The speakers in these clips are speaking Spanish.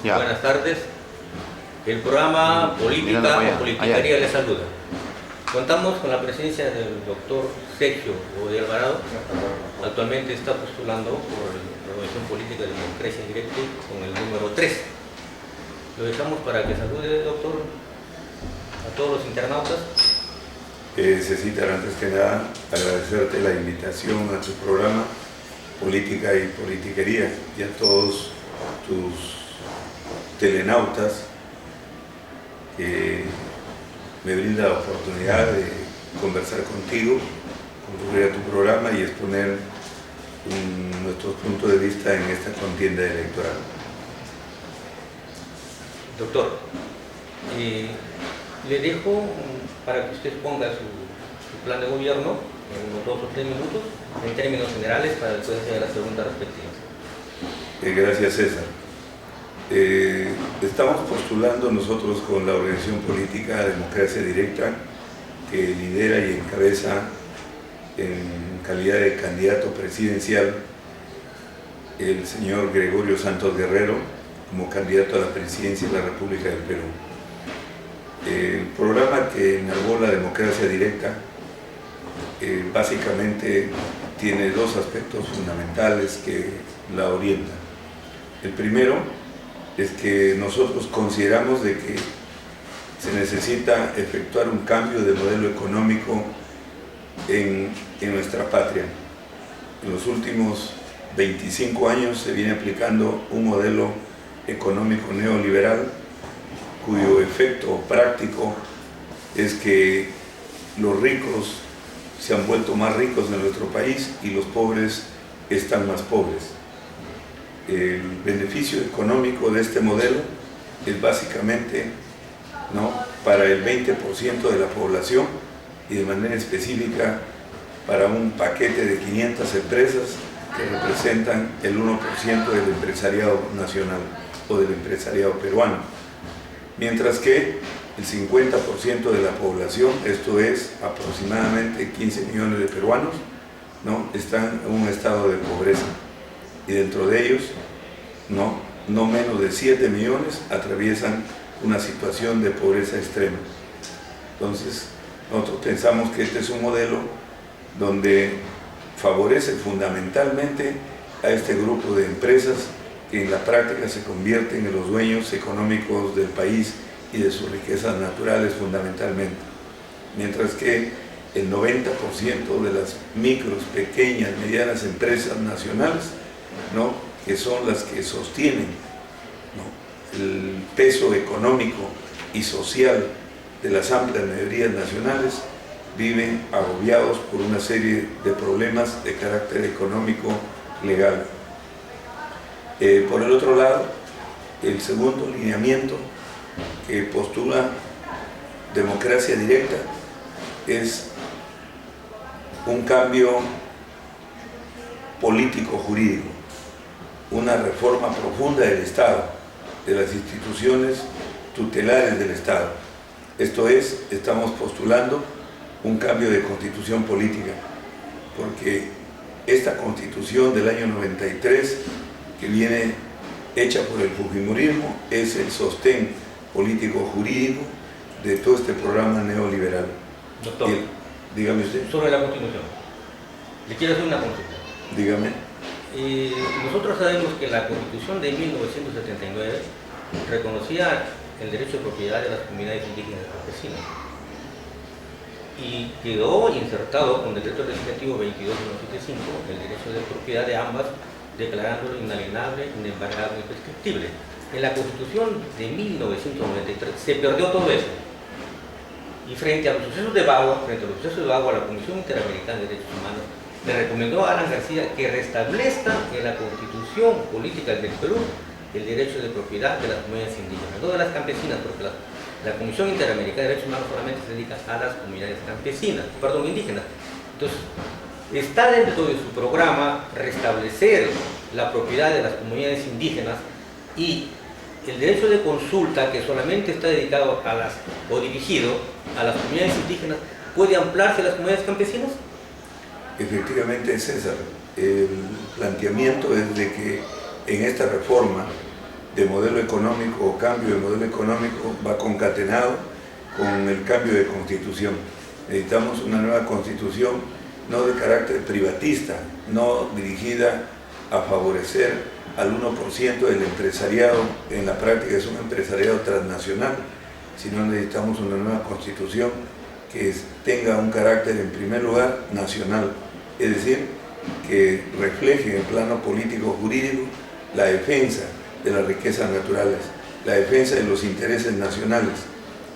Ya. Buenas tardes. El programa Política o Politiquería les saluda. Contamos con la presencia del doctor Sergio Godoy Alvarado. Actualmente está postulando por la Organización Política de Democracia Directa con el número 3. Lo dejamos para que salude, doctor, a todos los internautas. Cecitar, antes que nada, agradecerte la invitación a tu programa Política y Politiquería y a todos tus telenautas que me brinda la oportunidad de conversar contigo, concurrir a tu programa y exponer nuestros puntos de vista en esta contienda electoral. Doctor, le dejo para que usted ponga su plan de gobierno en unos 2 o 3 minutos, en términos generales, para después hacer las preguntas respectivas. Gracias, César. Estamos postulando nosotros con la Organización Política Democracia Directa, que lidera y encabeza en calidad de candidato presidencial el señor Gregorio Santos Guerrero como candidato a la presidencia de la República del Perú. El programa que enarbola la democracia directa básicamente tiene 2 aspectos fundamentales que la orientan. El primero es que nosotros consideramos de que se necesita efectuar un cambio de modelo económico en nuestra patria. En los últimos 25 años se viene aplicando un modelo económico neoliberal cuyo efecto práctico es que los ricos se han vuelto más ricos en nuestro país y los pobres están más pobres. El beneficio económico de este modelo es básicamente para el 20% de la población y de manera específica para un paquete de 500 empresas que representan el 1% del empresariado nacional o del empresariado peruano. Mientras que el 50% de la población, esto es aproximadamente 15 millones de peruanos, están en un estado de pobreza. Y dentro de ellos, no menos de 7 millones atraviesan una situación de pobreza extrema. Entonces, nosotros pensamos que este es un modelo donde favorece fundamentalmente a este grupo de empresas que en la práctica se convierten en los dueños económicos del país y de sus riquezas naturales fundamentalmente. Mientras que el 90% de las micros, pequeñas, medianas empresas nacionales, que son las que sostienen el peso económico y social de las amplias mayorías nacionales, viven agobiados por una serie de problemas de carácter económico legal. Por el otro lado, el segundo lineamiento que postula democracia directa es un cambio político-jurídico, una reforma profunda del Estado, de las instituciones tutelares del Estado. Esto es, estamos postulando un cambio de constitución política, porque esta constitución del año 93, que viene hecha por el fujimorismo, es el sostén político-jurídico de todo este programa neoliberal. Doctor, dígame usted. Sobre la Constitución, le quiero hacer una consulta. Dígame. Nosotros sabemos que la Constitución de 1979 reconocía el derecho de propiedad de las comunidades indígenas y campesinas y quedó insertado con el decreto legislativo 22.175 el derecho de propiedad de ambas, declarándolo inalienable, inembargable y prescriptible. En la Constitución de 1993 se perdió todo eso. Y frente a los sucesos de Bagua, la Comisión Interamericana de Derechos Humanos le recomendó a Alan García que restablezca en la Constitución Política del Perú el derecho de propiedad de las comunidades indígenas, no de las campesinas, porque la Comisión Interamericana de Derechos Humanos solamente se dedica a las comunidades indígenas. Entonces, está dentro de su programa restablecer la propiedad de las comunidades indígenas y el derecho de consulta, que solamente está dedicado o dirigido a las comunidades indígenas, ¿puede ampliarse a las comunidades campesinas? Efectivamente, César, el planteamiento es de que en esta reforma de modelo económico o cambio de modelo económico va concatenado con el cambio de constitución. Necesitamos una nueva constitución no de carácter privatista, no dirigida a favorecer al 1% del empresariado, en la práctica es un empresariado transnacional, sino necesitamos una nueva constitución que tenga un carácter en primer lugar nacional, es decir, que refleje en plano político-jurídico la defensa de las riquezas naturales, la defensa de los intereses nacionales.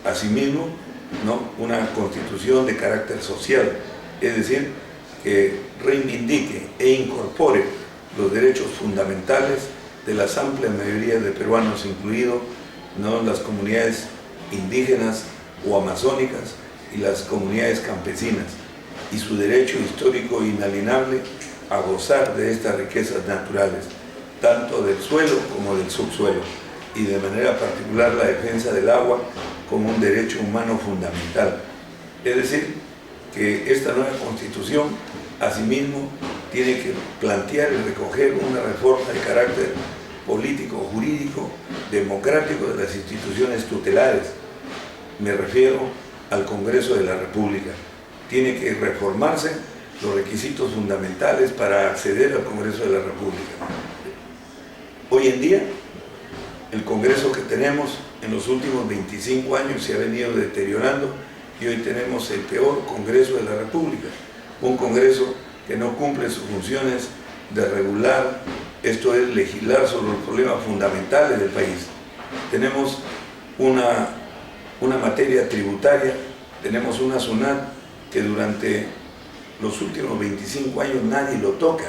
Asimismo, ¿no?, una constitución de carácter social, es decir, que reivindique e incorpore los derechos fundamentales de las amplias mayorías de peruanos, incluidos, ¿no?, las comunidades indígenas o amazónicas y las comunidades campesinas, y su derecho histórico inalienable a gozar de estas riquezas naturales, tanto del suelo como del subsuelo, y de manera particular la defensa del agua como un derecho humano fundamental. Es decir, que esta nueva constitución asimismo tiene que plantear y recoger una reforma de carácter político, jurídico, democrático de las instituciones tutelares. Me refiero al Congreso de la República. Tiene que reformarse los requisitos fundamentales para acceder al Congreso de la República. Hoy en día, el Congreso que tenemos en los últimos 25 años se ha venido deteriorando y hoy tenemos el peor Congreso de la República. Un Congreso que no cumple sus funciones de regular, esto es, legislar sobre los problemas fundamentales del país. Tenemos una materia tributaria, tenemos una SUNAT que durante los últimos 25 años nadie lo toca,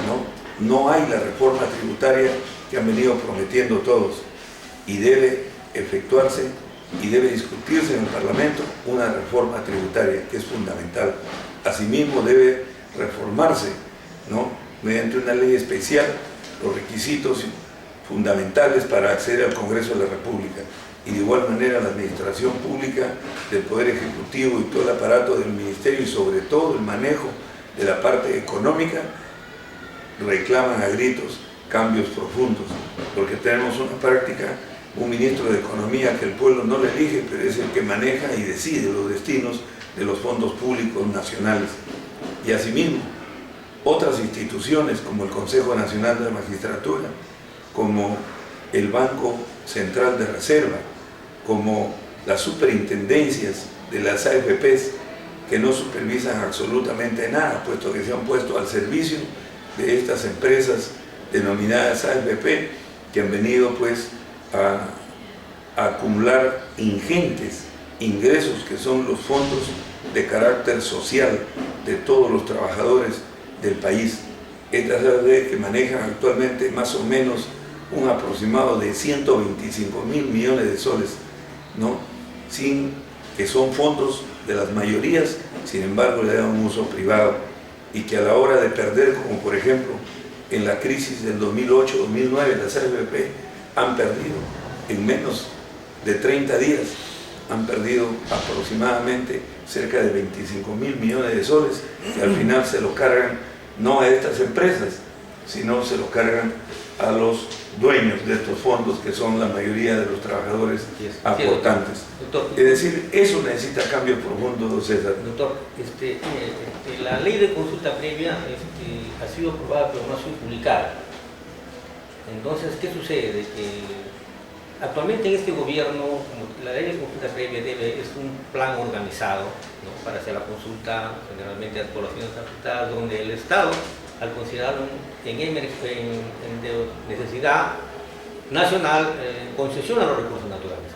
¿no? No hay la reforma tributaria que han venido prometiendo todos, y debe efectuarse y debe discutirse en el Parlamento una reforma tributaria que es fundamental. Asimismo debe reformarse, ¿no?, mediante una ley especial los requisitos fundamentales para acceder al Congreso de la República, y de igual manera la administración pública del Poder Ejecutivo y todo el aparato del Ministerio, y sobre todo el manejo de la parte económica, reclaman a gritos cambios profundos, porque tenemos una práctica, un ministro de Economía que el pueblo no le elige, pero es el que maneja y decide los destinos de los fondos públicos nacionales. Y asimismo, otras instituciones como el Consejo Nacional de la Magistratura, como el Banco Central de Reserva, como las superintendencias de las AFPs, que no supervisan absolutamente nada, puesto que se han puesto al servicio de estas empresas denominadas AFP, que han venido pues a acumular ingentes ingresos que son los fondos de carácter social de todos los trabajadores del país. Estas AFP que manejan actualmente más o menos un aproximado de 125.000 millones de soles, ¿no?, que son fondos de las mayorías, sin embargo le dan un uso privado, y que a la hora de perder, como por ejemplo en la crisis del 2008-2009, las AFP han perdido en menos de 30 días, han perdido aproximadamente cerca de 25.000 millones de soles, que al final se lo cargan no a estas empresas, sino se lo cargan a los dueños de estos fondos, que son la mayoría de los trabajadores aportantes. Doctor, es decir, eso necesita cambio profundo, don César. Doctor, la ley de consulta previa ha sido aprobada pero no ha sido publicada. Entonces, ¿qué sucede? Actualmente en este gobierno, la ley de consulta previa es un plan organizado, ¿no?, para hacer la consulta generalmente a las poblaciones afectadas, donde el Estado, al considerarlo en necesidad nacional, concesiona los recursos naturales.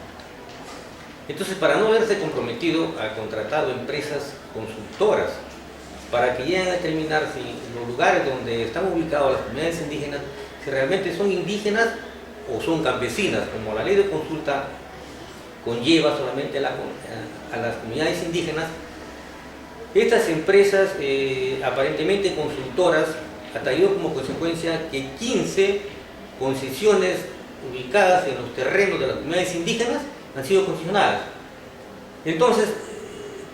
Entonces, para no verse comprometido, ha contratado empresas consultoras para que lleguen a determinar si los lugares donde están ubicadas las comunidades indígenas, si realmente son indígenas o son campesinas, como la ley de consulta conlleva solamente a las comunidades indígenas. Estas empresas, aparentemente consultoras, ha traído como consecuencia que 15 concesiones ubicadas en los terrenos de las comunidades indígenas han sido concesionadas. Entonces,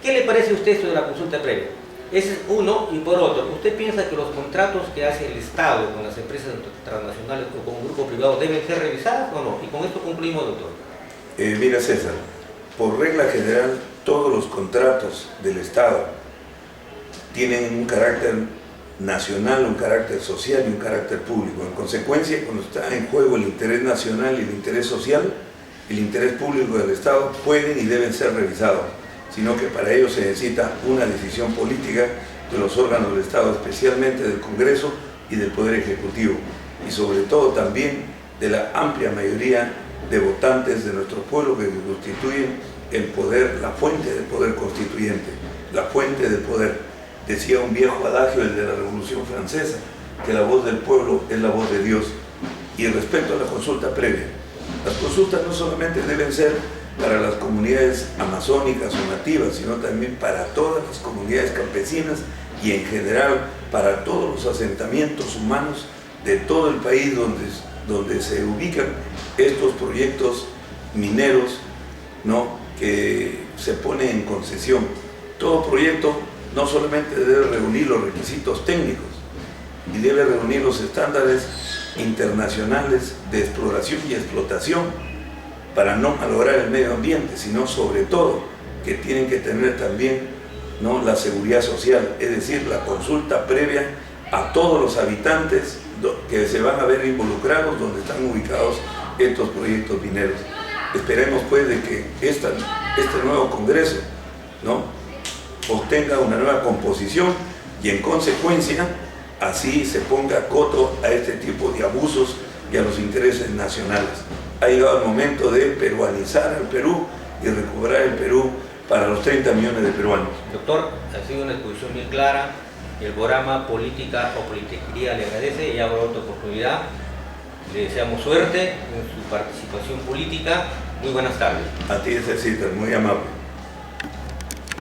¿qué le parece a usted esto de la consulta previa? Ese es uno, y por otro, ¿usted piensa que los contratos que hace el Estado con las empresas transnacionales o con un grupo privado deben ser revisados o no? Y con esto concluimos, doctor. Mira, César, por regla general, todos los contratos del Estado tienen un carácter nacional, un carácter social y un carácter público. En consecuencia, cuando está en juego el interés nacional y el interés social, el interés público del Estado pueden y deben ser revisados, sino que para ello se necesita una decisión política de los órganos del Estado, especialmente del Congreso y del Poder Ejecutivo, y sobre todo también de la amplia mayoría de votantes de nuestro pueblo que constituyen el poder, la fuente del poder constituyente, la fuente del poder. Decía un viejo adagio, el de la Revolución Francesa, que la voz del pueblo es la voz de Dios. Y respecto a la consulta previa, las consultas no solamente deben ser para las comunidades amazónicas o nativas, sino también para todas las comunidades campesinas y en general para todos los asentamientos humanos de todo el país donde se ubican estos proyectos mineros, ¿no?, que se ponen en concesión. Todo proyecto no solamente debe reunir los requisitos técnicos y debe reunir los estándares internacionales de exploración y explotación para no malograr el medio ambiente, sino sobre todo que tienen que tener también, ¿no?, la seguridad social, es decir, la consulta previa a todos los habitantes que se van a ver involucrados donde están ubicados estos proyectos mineros. Esperemos pues de que este nuevo Congreso, ¿no?, obtenga una nueva composición y en consecuencia así se ponga coto a este tipo de abusos y a los intereses nacionales. Ha llegado el momento de peruanizar al Perú y recuperar el Perú para los 30 millones de peruanos. Doctor, ha sido una exposición bien clara. El programa Política o Politiquería le agradece y habrá otra oportunidad. Le deseamos suerte en su participación política. Muy buenas tardes. A ti, César, muy amable.